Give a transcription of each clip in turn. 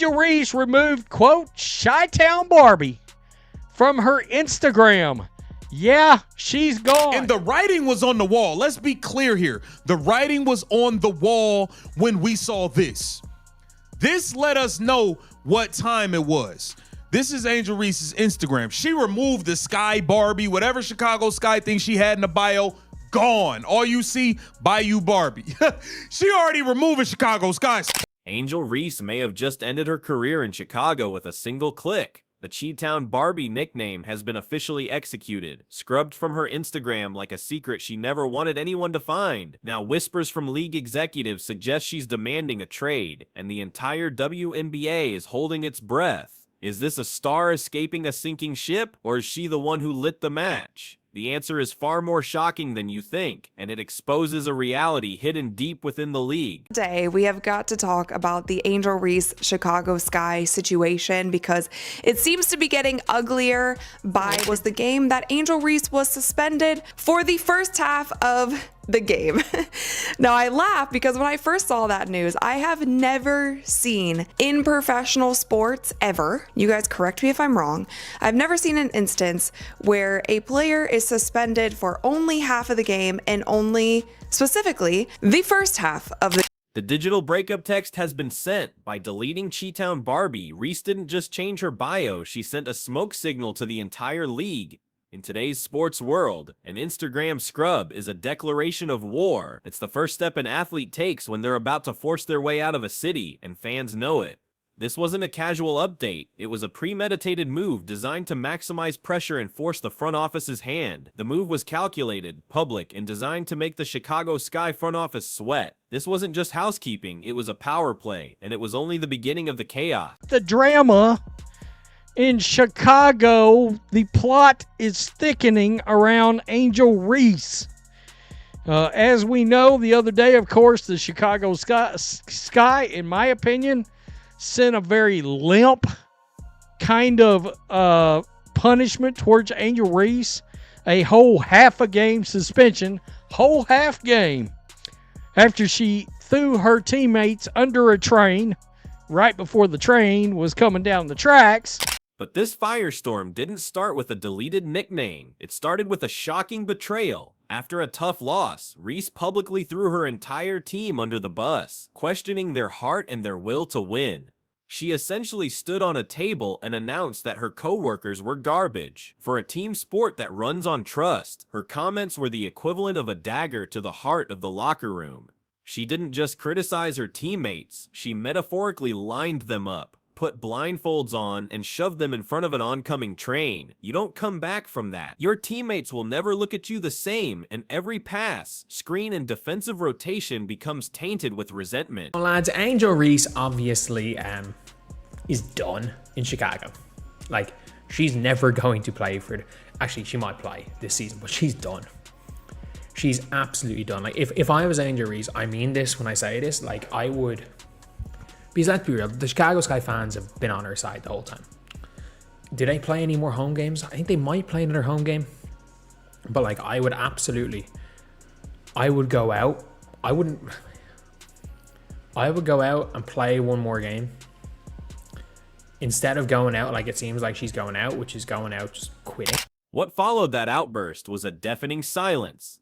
Reese removed, quote, Chi-Town Barbie from her Instagram. Yeah, she's gone. And the writing was on the wall. Let's be clear here. The writing was on the wall when we saw this. This let us know what time it was. This is Angel Reese's Instagram. She removed the Sky Barbie, whatever Chicago Sky thing she had in the bio, gone. All you see, Bayou Barbie. She already removed Chicago Sky. Angel Reese may have just ended her career in Chicago with a single click. The Chi-Town Barbie nickname has been officially executed, scrubbed from her Instagram like a secret she never wanted anyone to find. Now whispers from league executives suggest she's demanding a trade, and the entire WNBA is holding its breath. Is this a star escaping a sinking ship, or is she the one who lit the match? The answer is far more shocking than you think, and it exposes a reality hidden deep within the league. Today, we have got to talk about the Angel Reese Chicago Sky situation because it seems to be getting uglier. Was the game that Angel Reese was suspended for the first half of the game. Now I laugh because when I first saw that news, I have never seen in professional sports ever, you guys correct me if I'm wrong, I've never seen an instance where a player is suspended for only half of the game and only specifically the first half of The digital breakup text has been sent. By deleting Chi-Town Barbie, Reese didn't just change her bio, she sent a smoke signal to the entire league. In today's sports world, an Instagram scrub is a declaration of war. It's the first step an athlete takes when they're about to force their way out of a city, and fans know it. This wasn't a casual update. It was a premeditated move designed to maximize pressure and force the front office's hand. The move was calculated, public, and designed to make the Chicago Sky front office sweat. This wasn't just housekeeping, it was a power play, and it was only the beginning of the chaos. The drama in Chicago, the plot is thickening around Angel Reese. As we know, the other day, of course, the Chicago Sky, in my opinion, sent a very limp kind of punishment towards Angel Reese. A whole half a game suspension, whole half game, after she threw her teammates under a train right before the train was coming down the tracks. But this firestorm didn't start with a deleted nickname. It started with a shocking betrayal. After a tough loss, Reese publicly threw her entire team under the bus, questioning their heart and their will to win. She essentially stood on a table and announced that her coworkers were garbage. For a team sport that runs on trust, her comments were the equivalent of a dagger to the heart of the locker room. She didn't just criticize her teammates, she metaphorically lined them up, put blindfolds on, and shoved them in front of an oncoming train. You don't come back from that. Your teammates will never look at you the same, and every pass, screen, and defensive rotation becomes tainted with resentment. Well, lads, Angel Reese obviously is done in Chicago. Like, she's never going to play for it. Actually, she might play this season, but she's done. She's absolutely done. Like, if I was Angel Reese, I mean this when I say this, like, I would... Because let's be real, the Chicago Sky fans have been on her side the whole time. Do they play any more home games? I think they might play another home game. But like, I would go out. I would go out and play one more game. Instead of going out like it seems like she's going out, which is going out just quitting. What followed that outburst was a deafening silence.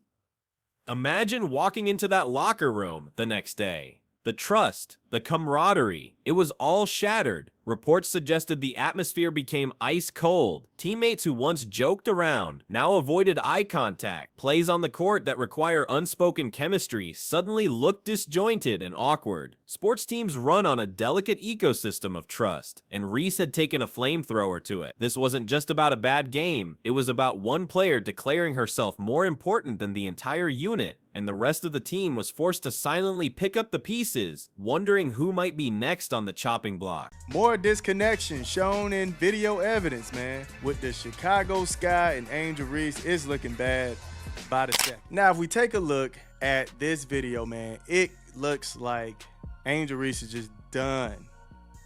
Imagine walking into that locker room the next day. The trust, the camaraderie, it was all shattered. Reports suggested the atmosphere became ice cold. Teammates who once joked around now avoided eye contact. Plays on the court that require unspoken chemistry suddenly look disjointed and awkward. Sports teams run on a delicate ecosystem of trust, and Reese had taken a flamethrower to it. This wasn't just about a bad game. It was about one player declaring herself more important than the entire unit, and the rest of the team was forced to silently pick up the pieces, wondering who might be next on the chopping block. More disconnection shown in video evidence, man. With the Chicago Sky and Angel Reese, it's looking bad by the second. Now, if we take a look at this video, man, it looks like Angel Reese is just done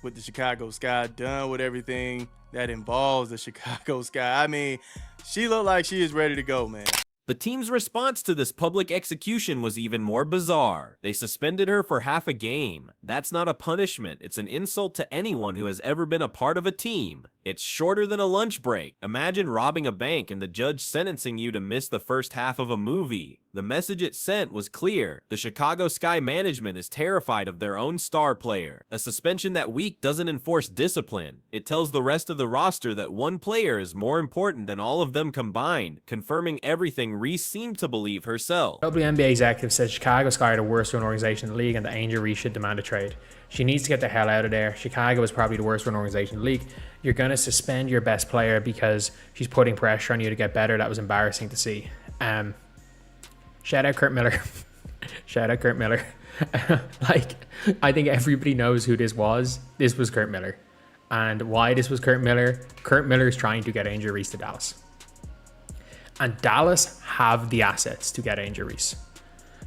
with the Chicago Sky, done with everything that involves the Chicago Sky. I mean, she looked like she is ready to go, man. The team's response to this public execution was even more bizarre. They suspended her for half a game. That's not a punishment. It's an insult to anyone who has ever been a part of a team. It's shorter than a lunch break. Imagine robbing a bank and the judge sentencing you to miss the first half of a movie. The message it sent was clear. The Chicago Sky management is terrified of their own star player. A suspension that week doesn't enforce discipline. It tells the rest of the roster that one player is more important than all of them combined, confirming everything Reese seemed to believe herself. WNBA executive said Chicago Sky are the worst run organization in the league and that Angel Reese should demand a trade. She needs to get the hell out of there. Chicago is probably the worst run organization in the league. You're going to suspend your best player because she's putting pressure on you to get better. That was embarrassing to see. Shout out Kurt Miller. Shout out Kurt Miller. Like, I think everybody knows who this was. This was Kurt Miller. And why this was Kurt Miller? Kurt Miller is trying to get Angel Reese to Dallas. And Dallas have the assets to get Angel Reese.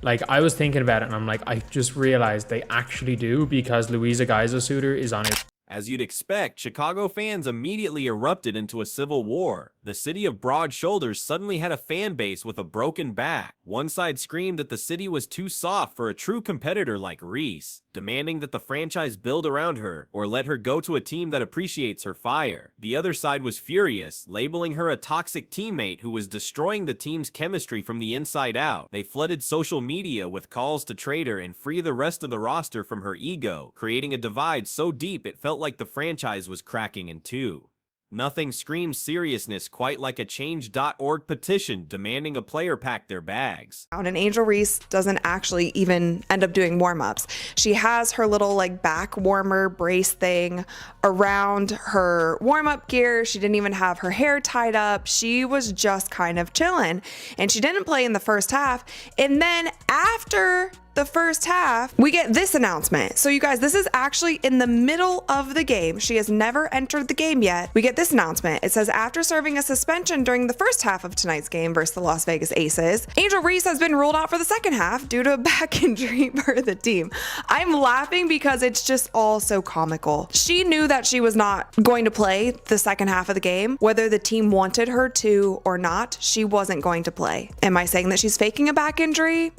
Like, I was thinking about it and I'm like, I just realized they actually do because Louisa Geisel-Suter is on it. As you'd expect, Chicago fans immediately erupted into a civil war. The city of broad shoulders suddenly had a fan base with a broken back. One side screamed that the city was too soft for a true competitor like Reese, demanding that the franchise build around her or let her go to a team that appreciates her fire. The other side was furious, labeling her a toxic teammate who was destroying the team's chemistry from the inside out. They flooded social media with calls to trade her and free the rest of the roster from her ego, creating a divide so deep it felt like the franchise was cracking in two. Nothing screams seriousness quite like a change.org petition demanding a player pack their bags. And Angel Reese doesn't actually even end up doing warm-ups. She has her little like back warmer brace thing around her warm-up gear. She didn't even have her hair tied up. She was just kind of chilling. And she didn't play in the first half. And then after the first half, we get this announcement. So you guys, this is actually in the middle of the game. She has never entered the game yet. We get this announcement. It says, after serving a suspension during the first half of tonight's game versus the Las Vegas Aces, Angel Reese has been ruled out for the second half due to a back injury for the team. I'm laughing because it's just all so comical. She knew that she was not going to play the second half of the game. Whether the team wanted her to or not, she wasn't going to play. Am I saying that she's faking a back injury?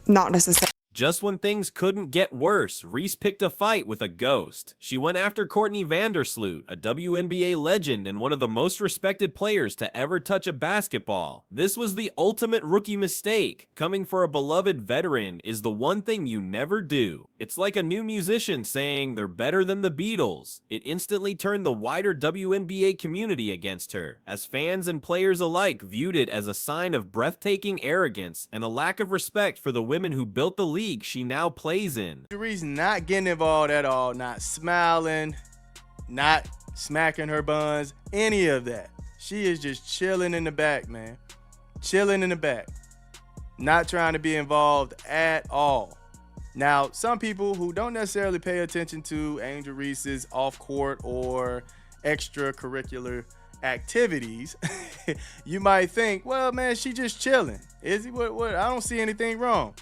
Not necessarily. Just when things couldn't get worse, Reese picked a fight with a ghost. She went after Courtney Vandersloot, a WNBA legend and one of the most respected players to ever touch a basketball. This was the ultimate rookie mistake. Coming for a beloved veteran is the one thing you never do. It's like a new musician saying they're better than the Beatles. It instantly turned the wider WNBA community against her, as fans and players alike viewed it as a sign of breathtaking arrogance and a lack of respect for the women who built the league she now plays in. Reese not getting involved at all, not smiling, not smacking her buns, any of that. She is just chilling in the back, man. Chilling in the back. Not trying to be involved at all. Now, some people who don't necessarily pay attention to Angel Reese's off-court or extracurricular activities, you might think, well, man, she just chilling. Is he? What? I don't see anything wrong.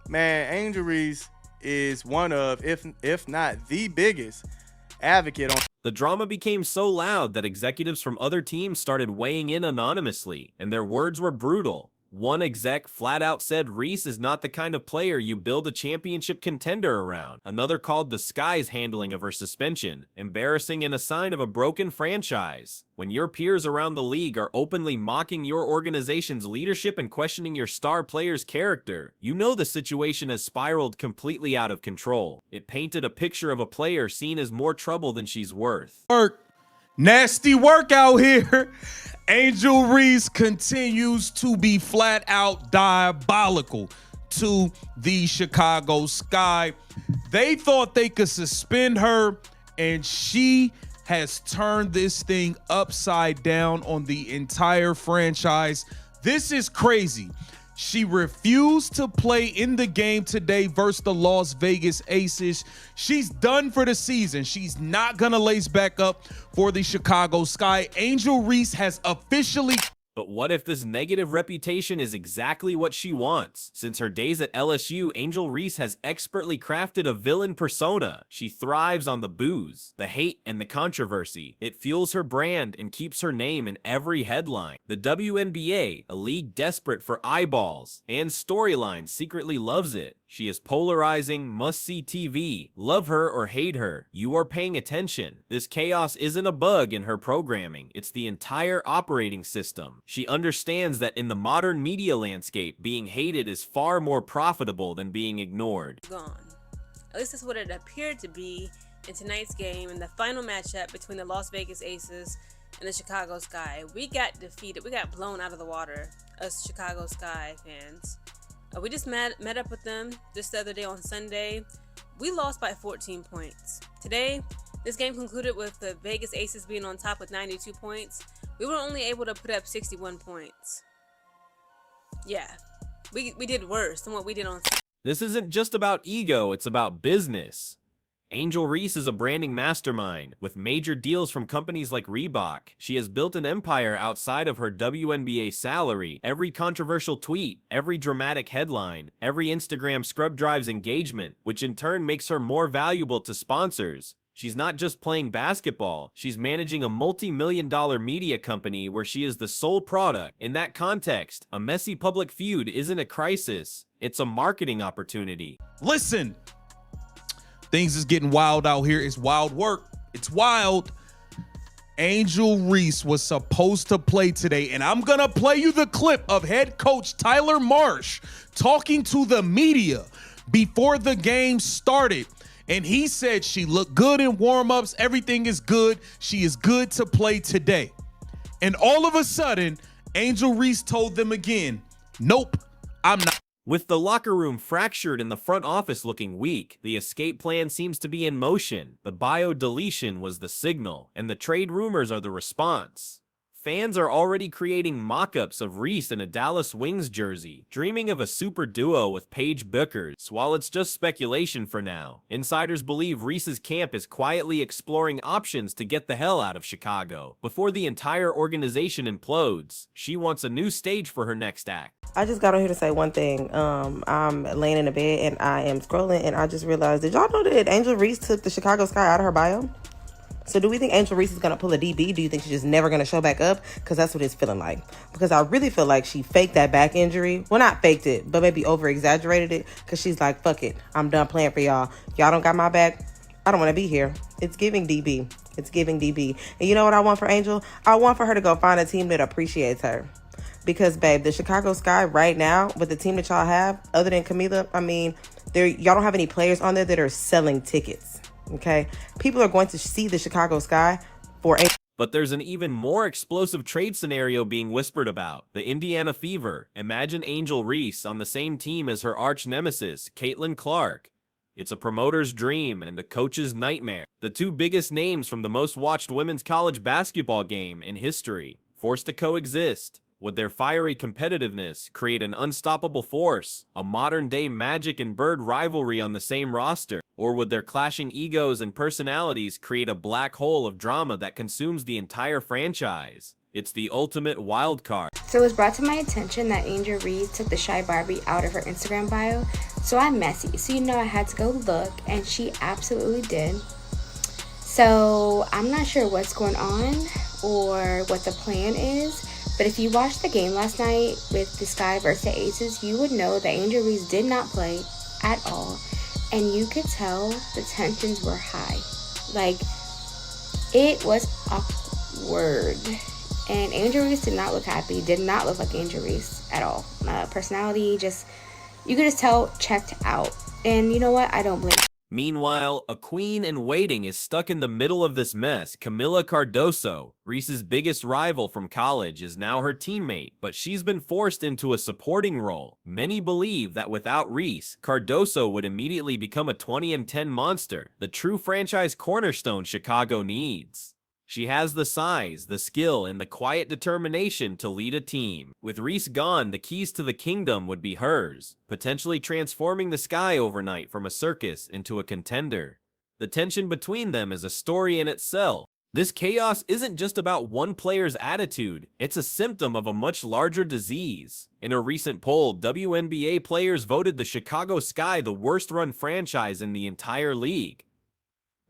Man, Angel Reese is one of, if not the biggest advocate on. The drama became so loud that executives from other teams started weighing in anonymously, and their words were brutal. One exec flat out said Reese is not the kind of player you build a championship contender around. Another called the Sky's handling of her suspension embarrassing and a sign of a broken franchise. When your peers around the league are openly mocking your organization's leadership and questioning your star player's character, you know the situation has spiraled completely out of control. It painted a picture of a player seen as more trouble than she's worth. Nasty work out here. Angel Reese continues to be flat out diabolical to the Chicago Sky. They thought they could suspend her, and she has turned this thing upside down on the entire franchise. This is crazy. She refused to play in the game today versus the Las Vegas Aces. She's done for the season. She's not going to lace back up for the Chicago Sky. Angel Reese has officially... But what if this negative reputation is exactly what she wants? Since her days at LSU, Angel Reese has expertly crafted a villain persona. She thrives on the booze, the hate, and the controversy. It fuels her brand and keeps her name in every headline. The WNBA, a league desperate for eyeballs and storylines, secretly loves it. She is polarizing, must-see TV. Love her or hate her, you are paying attention. This chaos isn't a bug in her programming, it's the entire operating system. She understands that in the modern media landscape, being hated is far more profitable than being ignored. Gone. At least that's what it appeared to be in tonight's game in the final matchup between the Las Vegas Aces and the Chicago Sky. We got defeated. We got blown out of the water, us Chicago Sky fans. We just met up with them just the other day on Sunday. We lost by 14 points. Today, this game concluded with the Vegas Aces being on top with 92 points. We were only able to put up 61 points. Yeah, we did worse than what we did on Sunday. This isn't just about ego, it's about business. Angel Reese is a branding mastermind. With major deals from companies like Reebok, she has built an empire outside of her WNBA salary. Every controversial tweet, every dramatic headline, every Instagram scrub drives engagement, which in turn makes her more valuable to sponsors. She's not just playing basketball, she's managing a multi-million-dollar media company where she is the sole product. In that context, a messy public feud isn't a crisis, it's a marketing opportunity. Listen, things is getting wild out here. It's wild work. It's wild. Angel Reese was supposed to play today, and I'm going to play you the clip of head coach Tyler Marsh talking to the media before the game started. And he said she looked good in warm-ups. Everything is good. She is good to play today. And all of a sudden, Angel Reese told them again, nope, I'm not. With the locker room fractured and the front office looking weak, the escape plan seems to be in motion. The bio deletion was the signal, and the trade rumors are the response. Fans are already creating mock-ups of Reese in a Dallas Wings jersey, dreaming of a super duo with Paige Bueckers. While it's just speculation for now, insiders believe Reese's camp is quietly exploring options to get the hell out of Chicago. Before the entire organization implodes, she wants a new stage for her next act. I just got on here to say one thing. I'm laying in the bed and I am scrolling and I just realized, did y'all know that Angel Reese took the Chicago Sky out of her bio? So do we think Angel Reese is going to pull a DB? Do you think she's just never going to show back up? Because that's what it's feeling like. Because I really feel like she faked that back injury. Well, not faked it, but maybe over-exaggerated it. Because she's like, fuck it. I'm done playing for y'all. Y'all don't got my back. I don't want to be here. It's giving DB. It's giving DB. And you know what I want for Angel? I want for her to go find a team that appreciates her. Because, babe, the Chicago Sky right now, with the team that y'all have, other than Camila, I mean, y'all don't have any players on there that are selling tickets. Okay, people are going to see the Chicago Sky for a. But there's an even more explosive trade scenario being whispered about, the Indiana Fever. Imagine Angel Reese on the same team as her arch nemesis, Caitlin Clark. It's a promoter's dream and a coach's nightmare. The two biggest names from the most watched women's college basketball game in history, forced to coexist. Would their fiery competitiveness create an unstoppable force, a modern-day Magic and Bird rivalry on the same roster? Or would their clashing egos and personalities create a black hole of drama that consumes the entire franchise? It's the ultimate wild card. So it was brought to my attention that Angel Reese took the Shy Barbie out of her Instagram bio. So I'm messy. So you know I had to go look, and she absolutely did. So I'm not sure what's going on or what the plan is. But if you watched the game last night with the Sky versus the Aces, you would know that Angel Reese did not play at all. And you could tell the tensions were high. Like, it was awkward. And Angel Reese did not look happy, did not look like Angel Reese at all. Personality, you could just tell, checked out. And you know what? I don't blame her. Meanwhile, a queen in waiting is stuck in the middle of this mess. Camila Cardoso, Reese's biggest rival from college, is now her teammate, but she's been forced into a supporting role. Many believe that without Reese, Cardoso would immediately become a 20-10 monster, the true franchise cornerstone Chicago needs. She has the size, the skill, and the quiet determination to lead a team. With Reese gone, the keys to the kingdom would be hers, potentially transforming the Sky overnight from a circus into a contender. The tension between them is a story in itself. This chaos isn't just about one player's attitude, it's a symptom of a much larger disease. In a recent poll, WNBA players voted the Chicago Sky the worst-run franchise in the entire league.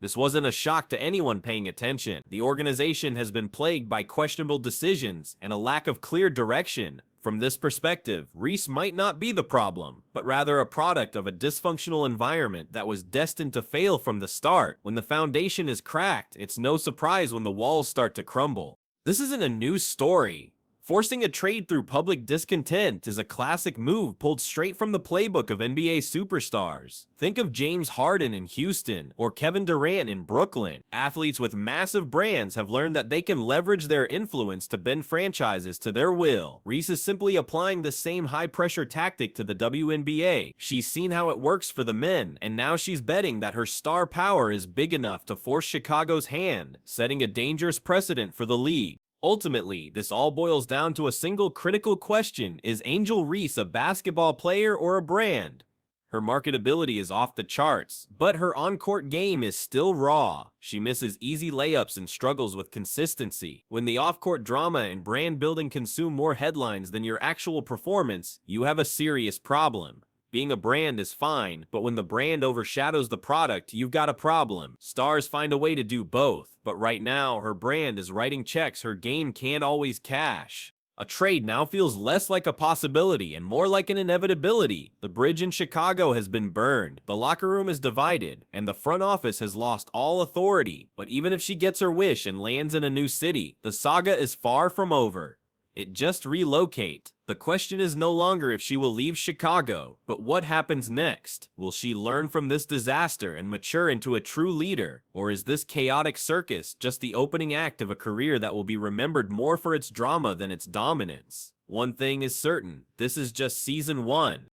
This wasn't a shock to anyone paying attention. The organization has been plagued by questionable decisions and a lack of clear direction. From this perspective, Reese might not be the problem, but rather a product of a dysfunctional environment that was destined to fail from the start. When the foundation is cracked, it's no surprise when the walls start to crumble. This isn't a new story. Forcing a trade through public discontent is a classic move pulled straight from the playbook of NBA superstars. Think of James Harden in Houston or Kevin Durant in Brooklyn. Athletes with massive brands have learned that they can leverage their influence to bend franchises to their will. Reese is simply applying the same high-pressure tactic to the WNBA. She's seen how it works for the men, and now she's betting that her star power is big enough to force Chicago's hand, setting a dangerous precedent for the league. Ultimately, this all boils down to a single critical question: is Angel Reese a basketball player or a brand? Her marketability is off the charts, but her on-court game is still raw. She misses easy layups and struggles with consistency. When the off-court drama and brand building consume more headlines than your actual performance, you have a serious problem. Being a brand is fine, but when the brand overshadows the product, you've got a problem. Stars find a way to do both, but right now, her brand is writing checks her game can't always cash. A trade now feels less like a possibility and more like an inevitability. The bridge in Chicago has been burned, the locker room is divided, and the front office has lost all authority. But even if she gets her wish and lands in a new city, the saga is far from over. It just relocate. The question is no longer if she will leave Chicago, but what happens next? Will she learn from this disaster and mature into a true leader? Or is this chaotic circus just the opening act of a career that will be remembered more for its drama than its dominance? One thing is certain, this is just season 1.